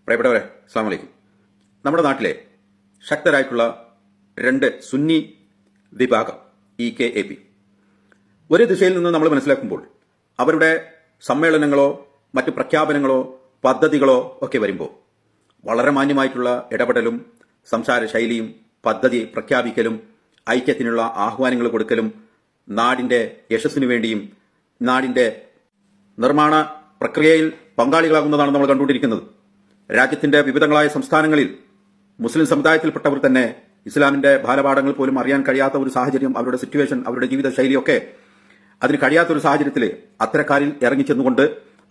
പ്രിയപ്പെട്ടവരെ, അസ്സലാമു അലൈക്കും. നമ്മുടെ നാട്ടിലെ ശക്തരായിട്ടുള്ള രണ്ട് സുന്നി വിഭാഗം EKAP ഒരു ദിശയിൽ നിന്ന് നമ്മൾ മനസ്സിലാക്കുമ്പോൾ അവരുടെ സമ്മേളനങ്ങളോ മറ്റ് പ്രഖ്യാപനങ്ങളോ പദ്ധതികളോ ഒക്കെ വരുമ്പോൾ വളരെ മാന്യമായിട്ടുള്ള ഇടപെടലും സംസാര ശൈലിയും പദ്ധതി പ്രഖ്യാപിക്കലും ഐക്യത്തിനുള്ള ആഹ്വാനങ്ങൾ കൊടുക്കലും നാടിന്റെ യശസ്സിനു വേണ്ടിയും നാടിന്റെ നിർമ്മാണ പ്രക്രിയയിൽ പങ്കാളികളാകുന്നതാണ് നമ്മൾ കണ്ടുകൊണ്ടിരിക്കുന്നത്. രാജ്യത്തിന്റെ വിവിധങ്ങളായ സംസ്ഥാനങ്ങളിൽ മുസ്ലിം സമുദായത്തിൽപ്പെട്ടവർ തന്നെ ഇസ്ലാമിന്റെ ബാലപാഠങ്ങൾ പോലും അറിയാൻ കഴിയാത്ത ഒരു സാഹചര്യം, അവരുടെ സിറ്റുവേഷൻ, അവരുടെ ജീവിത ശൈലിയൊക്കെ അതിന് കഴിയാത്തൊരു സാഹചര്യത്തിൽ അത്തരക്കാരിൽ ഇറങ്ങിച്ചെന്നുകൊണ്ട്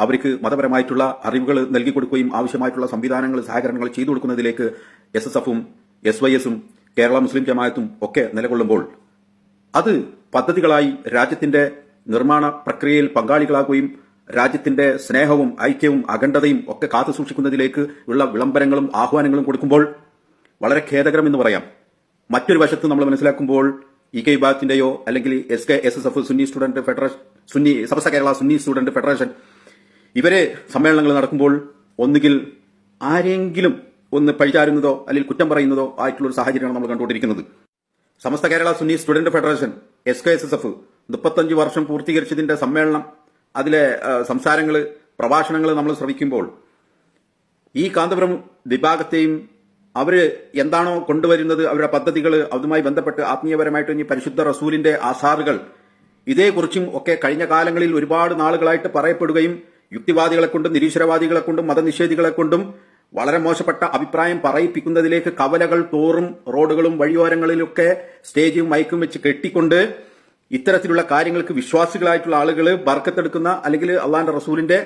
അവർക്ക് മതപരമായിട്ടുള്ള അറിവുകൾ നൽകി കൊടുക്കുകയും ആവശ്യമായിട്ടുള്ള സംവിധാനങ്ങൾ സഹകരണങ്ങൾ ചെയ്തു കൊടുക്കുന്നതിലേക്ക് SSFും SYSും കേരള മുസ്ലിം ജമാഅത്തും ഒക്കെ നിലകൊള്ളുമ്പോൾ അത് പദ്ധതികളായി രാജ്യത്തിന്റെ നിർമ്മാണ പ്രക്രിയയിൽ പങ്കാളികളാകുകയും രാജ്യത്തിന്റെ സ്നേഹവും ഐക്യവും അഖണ്ഡതയും ഒക്കെ കാത്തു സൂക്ഷിക്കുന്നതിലേക്ക് ഉള്ള വിളംബരങ്ങളും ആഹ്വാനങ്ങളും കൊടുക്കുമ്പോൾ വളരെ ഖേദകരം എന്ന് പറയാം. മറ്റൊരു വശത്ത് നമ്മൾ മനസ്സിലാക്കുമ്പോൾ EKAPന്റെയോ അല്ലെങ്കിൽ SSF സുന്നി സ്റ്റുഡന്റ് ഫെഡറേഷൻ, സമസ്ത കേരള സുന്നി സ്റ്റുഡന്റ് ഫെഡറേഷൻ ഇവരെ സമ്മേളനങ്ങൾ നടക്കുമ്പോൾ ഒന്നുകിൽ ആരെങ്കിലും ഒന്ന് പഴിചാരുന്നതോ അല്ലെങ്കിൽ കുറ്റം പറയുന്നതോ ആയിട്ടുള്ള ഒരു സാഹചര്യമാണ് നമ്മൾ കണ്ടുകൊണ്ടിരിക്കുന്നത്. Samastha Kerala Sunni student federation SKSSF 35 വർഷം പൂർത്തീകരിച്ചതിന്റെ സമ്മേളനം, അതിലെ സംസാരങ്ങൾ, പ്രഭാഷണങ്ങൾ നമ്മൾ ശ്രവിക്കുമ്പോൾ ഈ കാന്തപുരം വിഭാഗത്തെയും അവര് എന്താണോ കൊണ്ടുവരുന്നത്, അവരുടെ പദ്ധതികൾ, അതുമായി ബന്ധപ്പെട്ട് ആത്മീയപരമായിട്ട് ഇനി പരിശുദ്ധ റസൂലിന്റെ ആസാറുകൾ, ഇതേക്കുറിച്ചും ഒക്കെ കഴിഞ്ഞ കാലങ്ങളിൽ ഒരുപാട് നാളുകളായിട്ട് പറയപ്പെടുകയും യുക്തിവാദികളെ കൊണ്ടും നിരീശ്വരവാദികളെ കൊണ്ടും മതനിഷേധികളെ കൊണ്ടും വളരെ മോശപ്പെട്ട അഭിപ്രായം പറയിപ്പിക്കുന്നതിലേക്ക് കവലകൾ തോറും റോഡുകളും വഴിയോരങ്ങളിലൊക്കെ സ്റ്റേജും മൈക്കും വെച്ച് കെട്ടിക്കൊണ്ട് ഇത്തരത്തിലുള്ള കാര്യങ്ങൾക്ക് വിശ്വാസികളായിട്ടുള്ള ആളുകൾ ബർക്കത്തെടുക്കുന്ന അല്ലെങ്കിൽ അള്ളാന്റെ റസൂലിന്റെ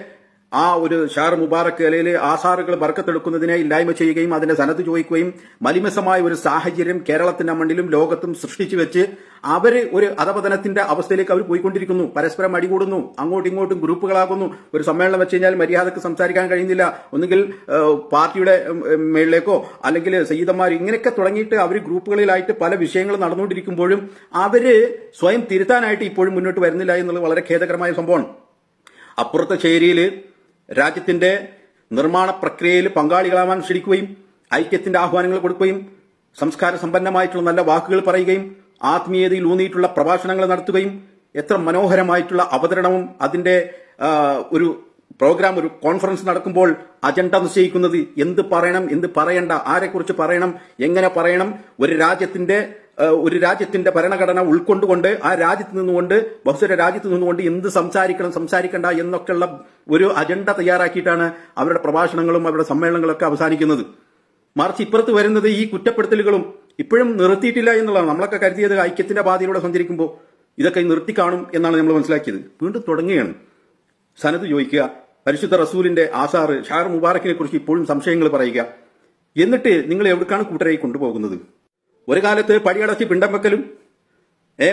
ആ ഒരു ഷാർ മുബാറക് അല്ലെങ്കിൽ ആസാറുകൾ ബർക്കത്തെടുക്കുന്നതിനെ ഇല്ലായ്മ ചെയ്യുകയും അതിന്റെ സനത് ചോദിക്കുകയും മലിമസമായ ഒരു സാഹചര്യം കേരളത്തിന്റെ മണ്ണിലും ലോകത്തും സൃഷ്ടിച്ചു വെച്ച് അവര് ഒരു അധപതനത്തിന്റെ അവസ്ഥയിലേക്ക് അവർ പോയിക്കൊണ്ടിരിക്കുന്നു. പരസ്പരം അടികൂടുന്നു, അങ്ങോട്ടും ഇങ്ങോട്ടും ഗ്രൂപ്പുകളാകുന്നു. ഒരു സമ്മേളനം വെച്ച് കഴിഞ്ഞാൽ മര്യാദക്ക് സംസാരിക്കാൻ കഴിയുന്നില്ല. ഒന്നുകിൽ പാർട്ടിയുടെ മേളിലേക്കോ അല്ലെങ്കിൽ സയ്യിദന്മാർ ഇങ്ങനെയൊക്കെ തുടങ്ങിയിട്ട് അവർ ഗ്രൂപ്പുകളിലായിട്ട് പല വിഷയങ്ങൾ നടന്നുകൊണ്ടിരിക്കുമ്പോഴും അവര് സ്വയം തിരുത്താനായിട്ട് ഇപ്പോഴും മുന്നോട്ട് വരുന്നില്ല എന്നുള്ളത് വളരെ ഖേദകരമായ സംഭവമാണ്. അപ്പുറത്തെ ചേരിയിൽ രാജ്യത്തിന്റെ നിർമ്മാണ പ്രക്രിയയിൽ പങ്കാളികളാവാൻ ക്ഷണിക്കുകയും ഐക്യത്തിന്റെ ആഹ്വാനങ്ങൾ കൊടുക്കുകയും സംസ്കാര സമ്പന്നമായിട്ടുള്ള നല്ല വാക്കുകൾ പറയുകയും ആത്മീയതയിൽ ഊന്നിയിട്ടുള്ള പ്രഭാഷണങ്ങൾ നടത്തുകയും എത്ര മനോഹരമായിട്ടുള്ള അവതരണവും അതിന്റെ ഒരു പ്രോഗ്രാം, ഒരു കോൺഫറൻസ് നടക്കുമ്പോൾ അജണ്ട നിശ്ചയിക്കുന്നത് എന്ത് പറയണം, എന്ത് പറയണ്ട, ആരെക്കുറിച്ച് പറയണം, എങ്ങനെ പറയണം, ഒരു രാജ്യത്തിന്റെ ഭരണഘടന ഉൾക്കൊണ്ടുകൊണ്ട് ആ രാജ്യത്ത് നിന്നുകൊണ്ട് ബഹുസ്വര രാജ്യത്ത് നിന്നുകൊണ്ട് എന്ത് സംസാരിക്കണം, സംസാരിക്കണ്ട എന്നൊക്കെയുള്ള ഒരു അജണ്ട തയ്യാറാക്കിയിട്ടാണ് അവരുടെ പ്രഭാഷണങ്ങളും അവരുടെ സമ്മേളനങ്ങളൊക്കെ അവസാനിക്കുന്നത്. മറിച്ച് ഇപ്പുറത്ത് വരുന്നത് ഈ കുറ്റപ്പെടുത്തലുകളും ഇപ്പോഴും നിർത്തിയിട്ടില്ല എന്നുള്ളതാണ്. നമ്മളൊക്കെ കരുതിയത് ഐക്യത്തിന്റെ പാതയിലൂടെ സഞ്ചരിക്കുമ്പോൾ ഇതൊക്കെ നിർത്തി കാണും എന്നാണ് നമ്മൾ മനസ്സിലാക്കിയത്. വീണ്ടും തുടങ്ങുകയാണ്. സനത് ചോദിക്കുക, പരിശുദ്ധ റസൂലിന്റെ ആസാറ് ഷാർ മുബാറക്കിനെ കുറിച്ച് ഇപ്പോഴും സംശയങ്ങൾ പറയുക. എന്നിട്ട് നിങ്ങൾ എവിടേക്കാണ് കൂട്ടരായി കൊണ്ടുപോകുന്നത്? ഒരു കാലത്ത് പടിയടച്ച് പിണ്ടം വെക്കലും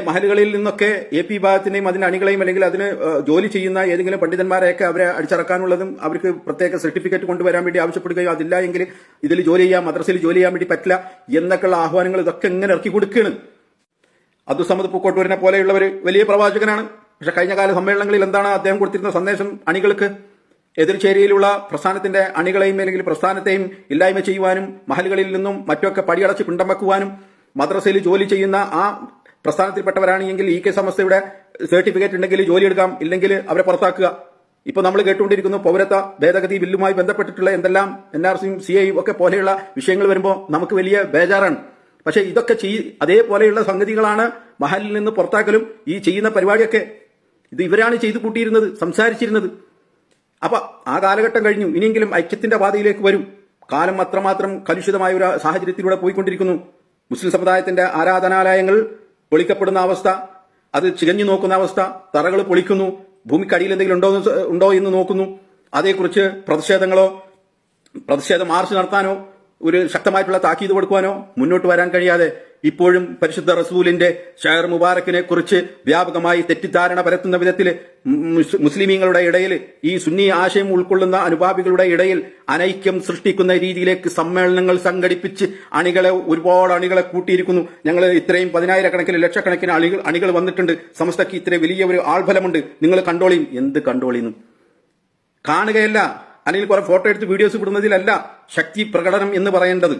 മഹലുകളിൽ നിന്നൊക്കെ AP വിഭാഗത്തിനെയും അതിന്റെ അണികളെയും അല്ലെങ്കിൽ അതിന് ജോലി ചെയ്യുന്ന ഏതെങ്കിലും പണ്ഡിതന്മാരെയൊക്കെ അവരെ അടിച്ചിറക്കാനുള്ളതും അവർക്ക് പ്രത്യേക സർട്ടിഫിക്കറ്റ് കൊണ്ടുവരാൻ വേണ്ടി ആവശ്യപ്പെടുകയോ അതില്ല എങ്കിൽ ഇതിൽ ജോലി ചെയ്യാം, മദ്രസയിൽ ജോലി ചെയ്യാൻ വേണ്ടി പറ്റില്ല എന്നൊക്കെയുള്ള ആഹ്വാനങ്ങൾ ഇതൊക്കെ ഇങ്ങനെ ഇറക്കി കൊടുക്കുകയാണ്. അബ്ദുസമദ് പൂക്കോട്ടൂരിനെ പോലെയുള്ളവർ വലിയ പ്രവാചകനാണ്. പക്ഷെ കഴിഞ്ഞ കാല സമ്മേളനങ്ങളിൽ എന്താണ് അദ്ദേഹം കൊടുത്തിരുന്ന സന്ദേശം? അണികൾക്ക് എതിർചേരിയിലുള്ള പ്രസ്ഥാനത്തിന്റെ അണികളെയും അല്ലെങ്കിൽ പ്രസ്ഥാനത്തെയും ഇല്ലായ്മ ചെയ്യുവാനും മഹലുകളിൽ നിന്നും മറ്റൊക്കെ പടിയടച്ച് പിണ്ടം വെക്കുവാനും മദ്രസയിൽ ജോലി ചെയ്യുന്ന ആ പ്രസ്ഥാനത്തിൽപ്പെട്ടവരാണെങ്കിൽ EK സമസ്തയുടെ സർട്ടിഫിക്കറ്റ് ഉണ്ടെങ്കിൽ ജോലി എടുക്കാം, ഇല്ലെങ്കിൽ അവരെ പുറത്താക്കുക. ഇപ്പൊ നമ്മൾ കേട്ടുകൊണ്ടിരിക്കുന്നു പൗരത്വ ഭേദഗതി ബില്ലുമായി ബന്ധപ്പെട്ടിട്ടുള്ള എന്തെല്ലാം NRCയും CAയും ഒക്കെ പോലെയുള്ള വിഷയങ്ങൾ വരുമ്പോൾ നമുക്ക് വലിയ ബേജാറാണ്. പക്ഷെ ഇതൊക്കെ അതേപോലെയുള്ള സംഗതികളാണ് മഹലിൽ നിന്ന് പുറത്താക്കലും ഈ ചെയ്യുന്ന പരിപാടിയൊക്കെ. ഇത് ഇവരാണ് ചെയ്തു കൂട്ടിയിരുന്നത്, സംസാരിച്ചിരുന്നത്. അപ്പൊ ആ കാലഘട്ടം കഴിഞ്ഞു. ഇനിയെങ്കിലും ഐക്യത്തിന്റെ പാതയിലേക്ക് വരും. കാലം അത്രമാത്രം കലുഷിതമായ ഒരു സാഹചര്യത്തിലൂടെ പോയിക്കൊണ്ടിരിക്കുന്നു. മുസ്ലിം സമുദായത്തിന്റെ ആരാധനാലയങ്ങൾ പൊളിക്കപ്പെടുന്ന അവസ്ഥ, അത് ചികഞ്ഞു നോക്കുന്ന അവസ്ഥ, തറകൾ പൊളിക്കുന്നു, ഭൂമിക്കടിയിൽ എന്തെങ്കിലും ഉണ്ടോ എന്ന് നോക്കുന്നു. അതേക്കുറിച്ച് പ്രതിഷേധ മാർച്ച് നടത്താനോ ഒരു ശക്തമായിട്ടുള്ള താക്കീത് കൊടുക്കുവാനോ മുന്നോട്ട് വരാൻ കഴിയാതെ ഇപ്പോഴും പരിശുദ്ധ റസൂലിന്റെ ഷാർ മുബാറക്കിനെ കുറിച്ച് വ്യാപകമായി തെറ്റിദ്ധാരണ പരത്തുന്ന വിധത്തിൽ മുസ്ലിമീങ്ങളുടെ ഇടയിൽ ഈ സുന്നി ആശയം ഉൾക്കൊള്ളുന്ന അനുഭാവികളുടെ ഇടയിൽ അനൈക്യം സൃഷ്ടിക്കുന്ന രീതിയിലേക്ക് സമ്മേളനങ്ങൾ സംഘടിപ്പിച്ച് ഒരുപാട് അണികളെ കൂട്ടിയിരിക്കുന്നു. ഞങ്ങൾ ഇത്രയും 10,000-കണക്കിന് ലക്ഷക്കണക്കിന് അണികൾ വന്നിട്ടുണ്ട്, സമസ്തയ്ക്ക് ഇത്ര വലിയ ഒരു ആൾഫലമുണ്ട്, നിങ്ങൾ കണ്ടോളിയും. എന്ത് കണ്ടോളിയും? കാണുകയല്ല, അല്ലെങ്കിൽ കുറെ ഫോട്ടോ എടുത്ത് വീഡിയോസ് വിടുന്നതിലല്ല ശക്തി പ്രകടനം എന്ന് പറയേണ്ടത്.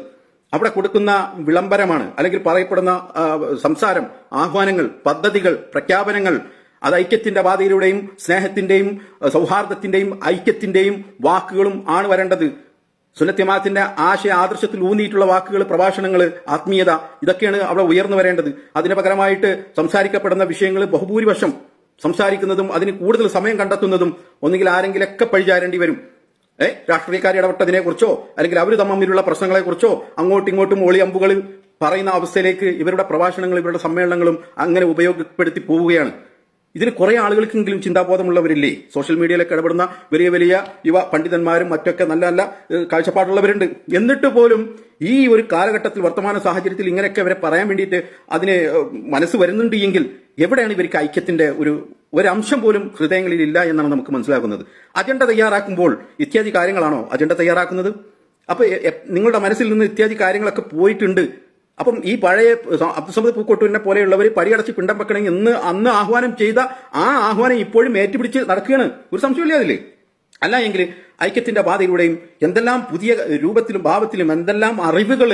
അവിടെ കൊടുക്കുന്ന വിളംബരമാണ്, അല്ലെങ്കിൽ പറയപ്പെടുന്ന സംസാരം, ആഹ്വാനങ്ങൾ, പദ്ധതികൾ, പ്രഖ്യാപനങ്ങൾ. അത് ഐക്യത്തിന്റെ പാതയിലൂടെയും സ്നേഹത്തിന്റെയും സൗഹാർദ്ദത്തിന്റെയും ഐക്യത്തിന്റെയും വാക്കുകളും ആണ് വരേണ്ടത്. സുന്നത്ത് ജമാഅത്തിന്റെ ആശയ ആദർശത്തിൽ ഊന്നിയിട്ടുള്ള വാക്കുകൾ, പ്രഭാഷണങ്ങൾ, ആത്മീയത, ഇതൊക്കെയാണ് അവിടെ ഉയർന്നു വരേണ്ടത്. അതിന് പകരമായിട്ട് സംസാരിക്കപ്പെടുന്ന വിഷയങ്ങൾ ബഹുഭൂരിപക്ഷം സംസാരിക്കുന്നതും അതിന് കൂടുതൽ സമയം കണ്ടെത്തുന്നതും ഒന്നുകിൽ ആരെങ്കിലൊക്കെ പഴിചാരേണ്ടി വരും. രാഷ്ട്രീയക്കാർ ഇടപെട്ടതിനെ കുറിച്ചോ അല്ലെങ്കിൽ അവർ തമ്മിലുള്ള പ്രശ്നങ്ങളെ കുറിച്ചോ അങ്ങോട്ടും ഇങ്ങോട്ടും ഒളിയമ്പുകളിൽ പറയുന്ന അവസ്ഥയിലേക്ക് ഇവരുടെ പ്രഭാഷണങ്ങളും ഇവരുടെ സമ്മേളനങ്ങളും അങ്ങനെ ഉപയോഗപ്പെടുത്തി പോവുകയാണ്. ഇതിന് കുറെ ആളുകൾക്കെങ്കിലും ചിന്താബോധമുള്ളവരില്ലേ? സോഷ്യൽ മീഡിയയിലൊക്കെ ഇടപെടുന്ന വലിയ വലിയ യുവ പണ്ഡിതന്മാരും മറ്റൊക്കെ നല്ല നല്ല കാഴ്ചപ്പാടുള്ളവരുണ്ട്. എന്നിട്ട് പോലും ഈ ഒരു കാലഘട്ടത്തിൽ, വർത്തമാന സാഹചര്യത്തിൽ ഇങ്ങനെയൊക്കെ അവരെ പറയാൻ വേണ്ടിയിട്ട് അതിന് മനസ്സ് വരുന്നുണ്ട് എങ്കിൽ എവിടെയാണ് ഇവർക്ക് ഐക്യത്തിന്റെ ഒരംശം പോലും ഹൃദയങ്ങളിൽ ഇല്ല എന്നാണ് നമുക്ക് മനസ്സിലാക്കുന്നത്. അജണ്ട തയ്യാറാക്കുമ്പോൾ ഇത്യാദി കാര്യങ്ങളാണോ അജണ്ട തയ്യാറാക്കുന്നത്? അപ്പൊ നിങ്ങളുടെ മനസ്സിൽ നിന്ന് ഇത്യാദി കാര്യങ്ങളൊക്കെ പോയിട്ടുണ്ട്. അപ്പം ഈ പഴയ അബ്ദുസമദ് പൂക്കോട്ടൂരിനെ പോലെയുള്ളവർ പടിയടച്ച് പിണ്ടം വെക്കണമെങ്കിൽ അന്ന് ആഹ്വാനം ചെയ്ത ആ ആഹ്വാനം ഇപ്പോഴും ഏറ്റുപിടിച്ച് നടക്കുകയാണ്. ഒരു സംശയമില്ല അതില്ലേ? അല്ല എങ്കിൽ ഐക്യത്തിന്റെ പാതയിലൂടെയും എന്തെല്ലാം പുതിയ രൂപത്തിലും ഭാവത്തിലും എന്തെല്ലാം അറിവുകൾ